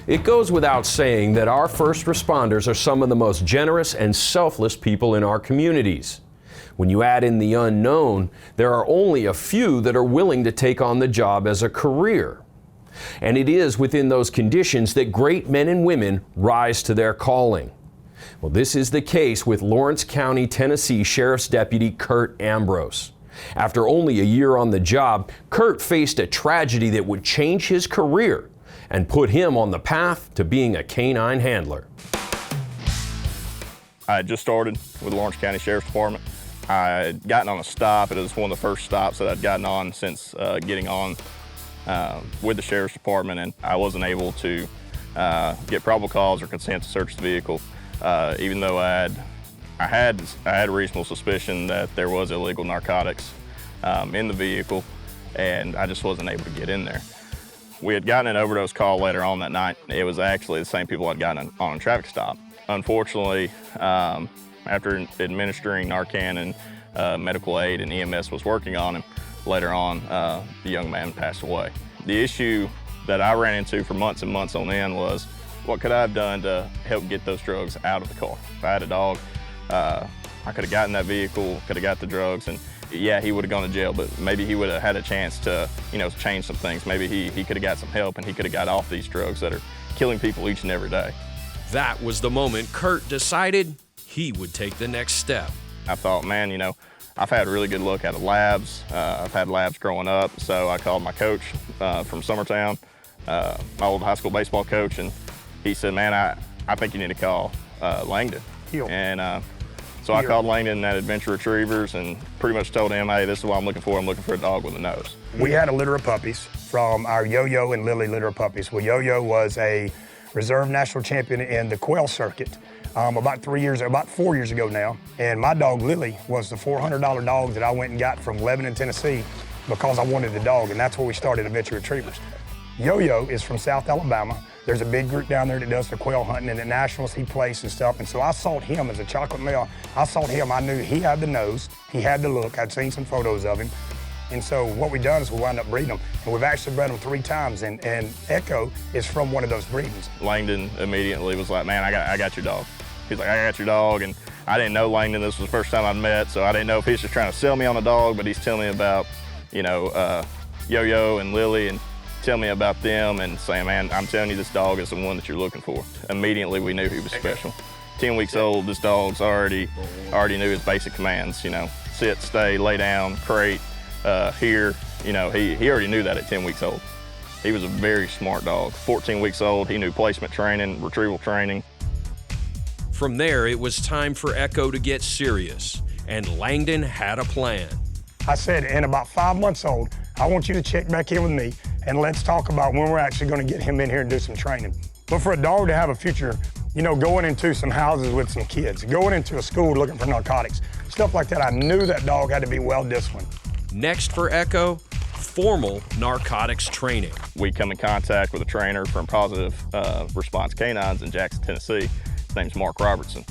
It goes without saying that our first responders are some of the most generous and selfless people in our communities. When you add in the unknown, there are only a few that are willing to take on the job as a career. And it is within those conditions that great men and women rise to their calling. Well, this is the case with Lawrence County, Tennessee Sheriff's Deputy Kurt Ambrose. After only a year on the job, Kurt faced a tragedy that would change his career and put him on the path to being a canine handler. I had just started with Lawrence County Sheriff's Department. I had gotten on a stop. It was one of the first stops that I'd gotten on since getting on with the Sheriff's Department, and I wasn't able to get probable cause or consent to search the vehicle, even though I had reasonable suspicion that there was illegal narcotics in the vehicle, and I just wasn't able to get in there. We had gotten an overdose call later on that night. It was actually the same people I'd gotten on a traffic stop. Unfortunately, after administering Narcan and medical aid and EMS was working on him, later on, the young man passed away. The issue that I ran into for months and months on end was, what could I have done to help get those drugs out of the car? If I had a dog, I could have gotten that vehicle, could have got the drugs, and yeah, he would have gone to jail, but maybe he would have had a chance to, change some things. Maybe he could have got some help and he could have got off these drugs that are killing people each and every day. That was the moment Kurt decided he would take the next step. I thought, man, I've had really good look at labs. I've had labs growing up, so I called my coach from Summertown, my old high school baseball coach, and he said, man, I think you need to call Langdon. And so I called Langdon at Adventure Retrievers and pretty much told him, hey, this is what I'm looking for. I'm looking for a dog with a nose. We had a litter of puppies from our Yo-Yo and Lily litter of puppies. Well, Yo-Yo was a reserve national champion in the quail circuit about 4 years ago now. And my dog Lily was the $400 dog that I went and got from Lebanon, Tennessee because I wanted the dog, and that's where we started Adventure Retrievers. Yo-Yo is from South Alabama. There's a big group down there that does the quail hunting, and at nationals he plays and stuff. And so I sought him as a chocolate male. I sought him. I knew he had the nose, he had the look. I'd seen some photos of him. And so what we done is we wound up breeding them. And we've actually bred them 3 times, and Ekko is from one of those breedings. Langdon immediately was like, man, I got your dog. He's like, I got your dog. And I didn't know Langdon. This was the first time I'd met, so I didn't know if he's just trying to sell me on a dog, but he's telling me about, Yo-Yo and Lily, and tell me about them and saying, man, I'm telling you, this dog is the one that you're looking for. Immediately, we knew he was special. 10 weeks old, this dog's already knew his basic commands, sit, stay, lay down, crate, here. He already knew that at 10 weeks old. He was a very smart dog. 14 weeks old, he knew placement training, retrieval training. From there, it was time for Ekko to get serious, and Langdon had a plan. I said, in about 5 months old, I want you to check back in with me and let's talk about when we're actually going to get him in here and do some training. But for a dog to have a future, going into some houses with some kids, going into a school looking for narcotics, stuff like that, I knew that dog had to be well disciplined. Next for Ekko, formal narcotics training. We come in contact with a trainer from Positive Response Canines in Jackson, Tennessee. His name's Mark Robertson.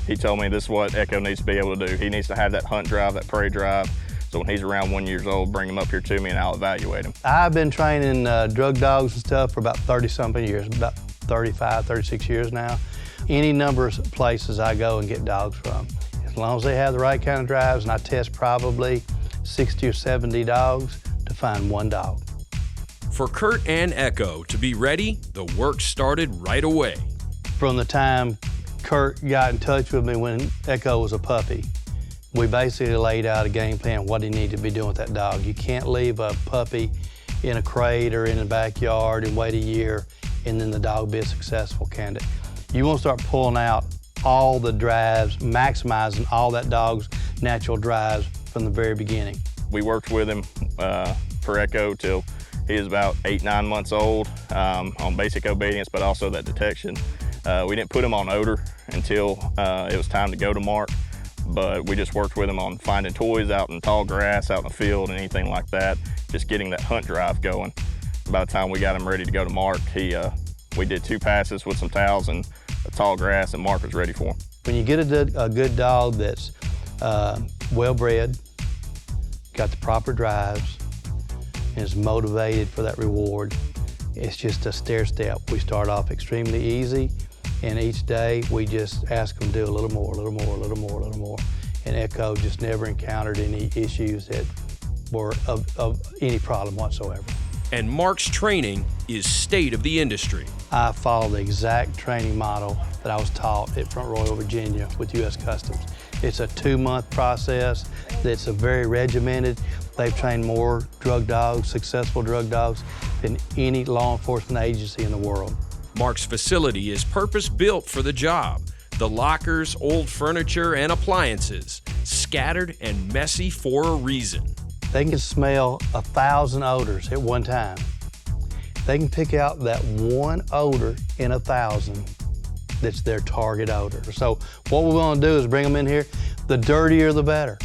He told me this is what Ekko needs to be able to do. He needs to have that hunt drive, that prey drive. So when he's around 1 year old, bring him up here to me and I'll evaluate him. I've been training drug dogs and stuff for about 30-something years, about 35, 36 years now. Any number of places I go and get dogs from. As long as they have the right kind of drives, and I test probably 60 or 70 dogs to find one dog. For Kurt and Ekko to be ready, the work started right away. From the time Kurt got in touch with me when Ekko was a puppy, we basically laid out a game plan what he needed to be doing with that dog. You can't leave a puppy in a crate or in the backyard and wait a year and then the dog be a successful candidate. You want to start pulling out all the drives, maximizing all that dog's natural drives from the very beginning. We worked with him for Ekko till he was about 8-9 months old on basic obedience, but also that detection. We didn't put him on odor until it was time to go to Mark, but we just worked with him on finding toys out in tall grass, out in the field, and anything like that, just getting that hunt drive going. By the time we got him ready to go to Mark, we did 2 passes with some towels and a tall grass, and Mark was ready for him. When you get a good dog that's well-bred, got the proper drives, and is motivated for that reward, It's just a stair step. We start off extremely easy, and each day we just ask them to do a little more, a little more, a little more, a little more. And Ekko just never encountered any issues that were of any problem whatsoever. And Mark's training is state of the industry. I follow the exact training model that I was taught at Front Royal, Virginia with U.S. Customs. It's a 2-month process that's a very regimented. They've trained more drug dogs, successful drug dogs, than any law enforcement agency in the world. Mark's facility is purpose-built for the job. The lockers, old furniture, and appliances, scattered and messy for a reason. They can smell 1,000 odors at one time. They can pick out that one odor in 1,000 that's their target odor. So what we're gonna do is bring them in here, the dirtier the better.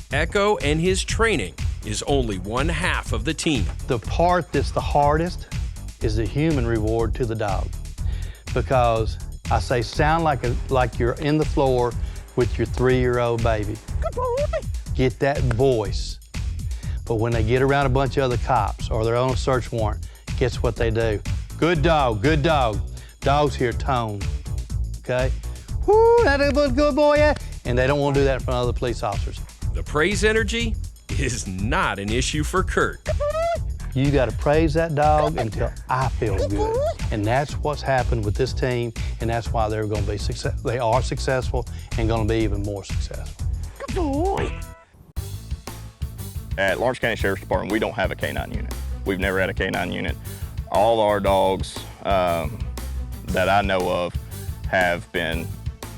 Ekko and his training is only one half of the team. The part that's the hardest is the human reward to the dog. Because I say sound like you're in the floor with your 3-year-old baby. Good boy. Get that voice. But when they get around a bunch of other cops or they're on a search warrant, guess what they do? Good dog, good dog. Dogs hear tone, okay? Whoo, that is a good boy, yeah. And they don't want to do that in front of other police officers. The praise energy is not an issue for Kurt. You got to praise that dog until I feel good. And that's what's happened with this team, and that's why they're going to be successful. They are successful and going to be even more successful. Good boy. At Lawrence County Sheriff's Department, we don't have a canine unit. We've never had a canine unit. All our dogs that I know of have been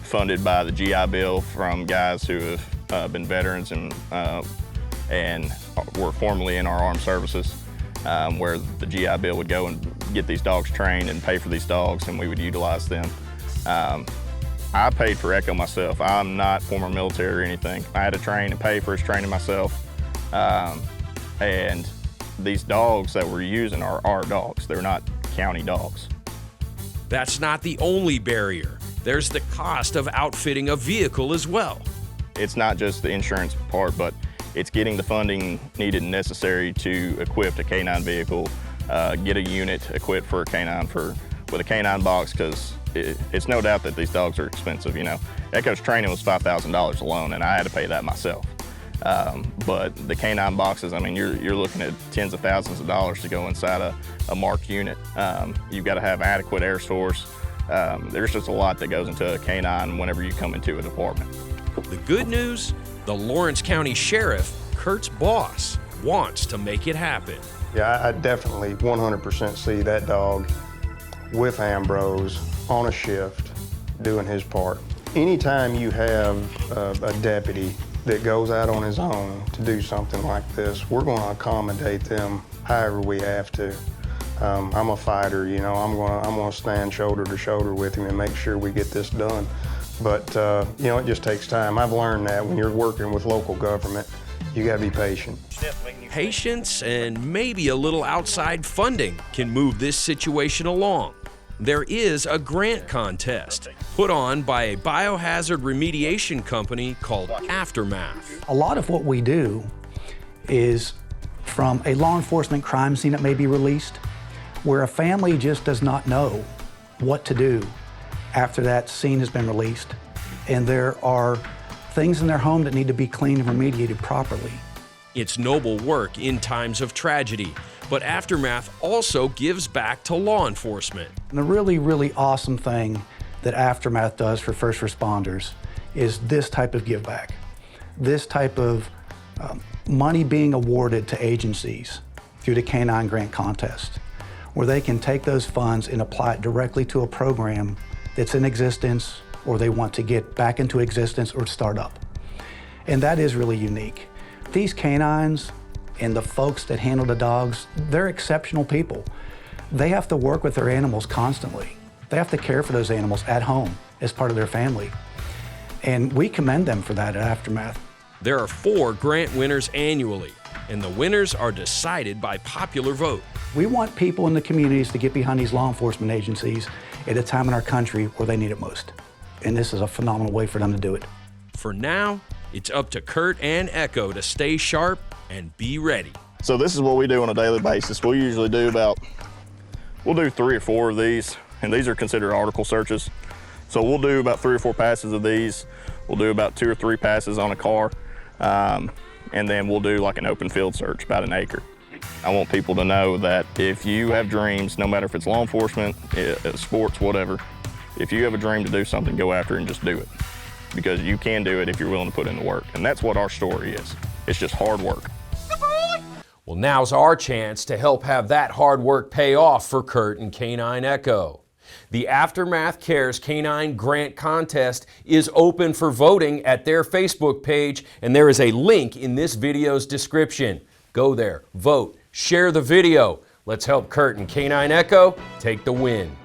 funded by the GI Bill from guys who have been veterans and were formerly in our armed services, where the GI Bill would go and get these dogs trained and pay for these dogs, and we would utilize them. I paid for Ekko myself. I'm not former military or anything. I had to train and pay for his training myself. And these dogs that we're using are our dogs. They're not county dogs. That's not the only barrier. There's the cost of outfitting a vehicle as well. It's not just the insurance part, but it's getting the funding needed and necessary to equip a canine vehicle, get a unit equipped for a canine with a canine box, because it's no doubt that these dogs are expensive. You know, Ekko's training was $5,000 alone, and I had to pay that myself. But the canine boxes, I mean, you're looking at tens of thousands of dollars to go inside a marked unit. You've got to have adequate air source. There's just a lot that goes into a canine whenever you come into a department. The good news, the Lawrence County Sheriff, Kurt's boss, wants to make it happen. Yeah, I definitely 100% see that dog with Ambrose on a shift doing his part. Anytime you have a deputy that goes out on his own to do something like this, we're going to accommodate them however we have to. I'm a fighter, you know. I'm going to stand shoulder to shoulder with him and make sure we get this done. But you know, it just takes time. I've learned that when you're working with local government, you got to be patient. Patience and maybe a little outside funding can move this situation along. There is a grant contest put on by a biohazard remediation company called Aftermath. A lot of what we do is from a law enforcement crime scene that may be released, where a family just does not know what to do after that scene has been released, and there are things in their home that need to be cleaned and remediated properly. It's noble work in times of tragedy, but Aftermath also gives back to law enforcement. And the really, really awesome thing that Aftermath does for first responders is this type of give back. This type of money being awarded to agencies through the Canine Grant Contest, where they can take those funds and apply it directly to a program that's in existence or they want to get back into existence or start up. And that is really unique. These canines and the folks that handle the dogs, they're exceptional people. They have to work with their animals constantly. They have to care for those animals at home as part of their family. And we commend them for that at Aftermath. There are 4 grant winners annually, and the winners are decided by popular vote. We want people in the communities to get behind these law enforcement agencies at a time in our country where they need it most. And this is a phenomenal way for them to do it. For now, it's up to Kurt and Ekko to stay sharp and be ready. So this is what we do on a daily basis. We usually do about We'll do 3 or 4 of these, and these are considered article searches. So we'll do about 3 or 4 passes of these. We'll do about 2 or 3 passes on a car, and then we'll do like an open field search, about an acre. I want people to know that if you have dreams, no matter if it's law enforcement, sports, whatever, if you have a dream to do something, go after it and just do it. Because you can do it if you're willing to put in the work. And that's what our story is. It's just hard work. Well, now's our chance to help have that hard work pay off for Kurt and Canine Ekko. The Aftermath Cares Canine Grant Contest is open for voting at their Facebook page, and there is a link in this video's description. Go there, vote, share the video. Let's help Kurt and Canine Ekko take the win.